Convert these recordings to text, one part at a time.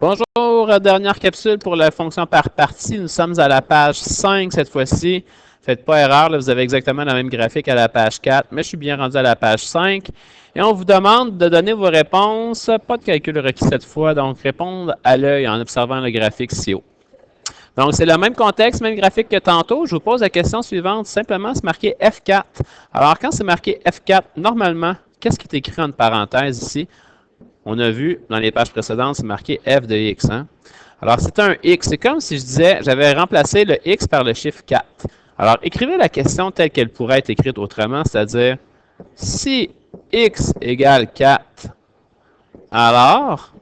Bonjour, dernière capsule pour la fonction par partie. Nous sommes à la page 5 cette fois-ci. Faites pas erreur, là, vous avez exactement la même graphique à la page 4, mais je suis bien rendu à la page 5. Et on vous demande de donner vos réponses. Pas de calcul requis cette fois, donc répondre à l'œil en observant le graphique ci haut. Donc, c'est le même contexte, même graphique que tantôt. Je vous pose la question suivante. Simplement, c'est marqué F4. Alors, quand c'est marqué F4, normalement, qu'est-ce qui est écrit entre parenthèses ici? On a vu dans les pages précédentes, c'est marqué f de x. Hein? Alors, c'est un x. C'est comme si je disais, j'avais remplacé le x par le chiffre 4. Alors, écrivez la question telle qu'elle pourrait être écrite autrement, c'est-à-dire, si x égale 4, alors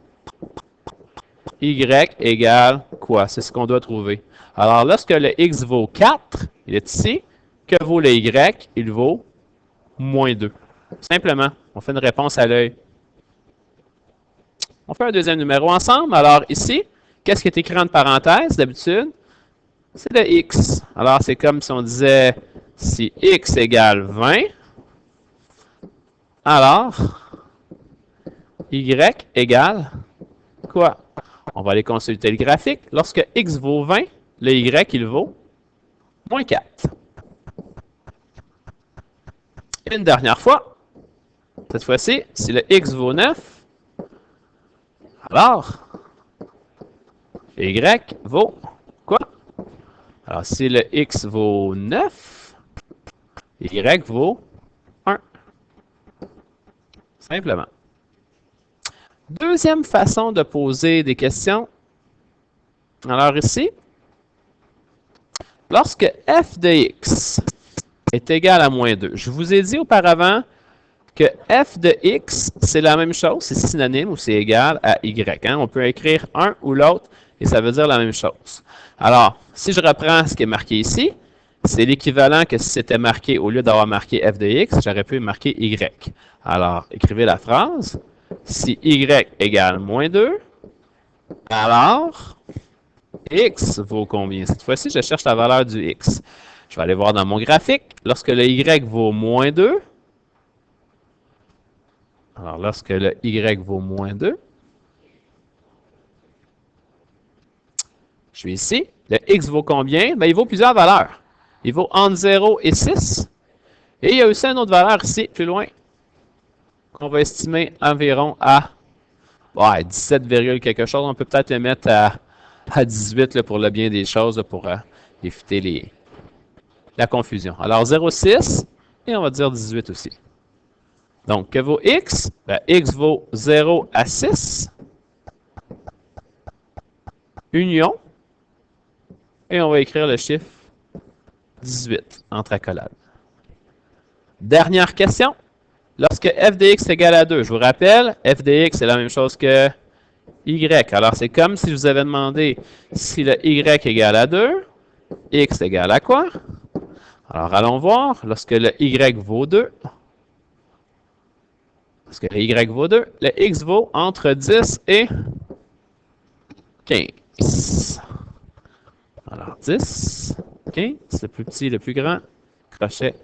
y égale quoi? C'est ce qu'on doit trouver. Alors, lorsque le x vaut 4, il est ici, que vaut le y? Il vaut moins 2. Simplement, on fait une réponse à l'œil. On fait un deuxième numéro ensemble. Alors ici, qu'est-ce qui est écrit entre parenthèses d'habitude? C'est le x. Alors c'est comme si on disait, si x égale 20, alors y égale quoi? On va aller consulter le graphique. Lorsque x vaut 20, le y, il vaut moins 4. Une dernière fois. Cette fois-ci, si le x vaut 9, alors y vaut quoi? Alors, si le x vaut 9, y vaut 1. Simplement. Deuxième façon de poser des questions. Alors ici, lorsque f de x est égal à moins 2, je vous ai dit auparavant que f de x, c'est la même chose, c'est synonyme ou c'est égal à y. Hein? On peut écrire un ou l'autre et ça veut dire la même chose. Alors, si je reprends ce qui est marqué ici, c'est l'équivalent que si c'était marqué, au lieu d'avoir marqué f de x, j'aurais pu marquer y. Alors, écrivez la phrase. Si y égale moins 2, alors x vaut combien? Cette fois-ci, je cherche la valeur du x. Je vais aller voir dans mon graphique. Lorsque le y vaut moins 2, alors lorsque le y vaut moins 2, je suis ici. Le x vaut combien? Bien, il vaut plusieurs valeurs. Il vaut entre 0 et 6. Et il y a aussi une autre valeur ici, plus loin, qu'on va estimer environ à 17, quelque chose. On peut peut-être le mettre à 18 là, pour le bien des choses, là, pour éviter la confusion. Alors 0,6 et on va dire 18 aussi. Donc, que vaut x? Ben, x vaut 0 à 6. Union. Et on va écrire le chiffre 18 entre accolades. Dernière question. Lorsque f de x est égal à 2, je vous rappelle, f de x est la même chose que y. Alors, c'est comme si je vous avais demandé si le y est égal à 2, x est égal à quoi? Alors, allons voir. Lorsque le y vaut 2, lorsque le y vaut 2, le x vaut entre 10 et 15. Alors, 10, 15, le plus petit, le plus grand, crochet,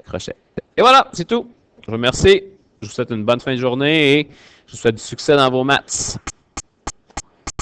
crochet. Et voilà, c'est tout. Je vous remercie. Je vous souhaite une bonne fin de journée et je vous souhaite du succès dans vos maths.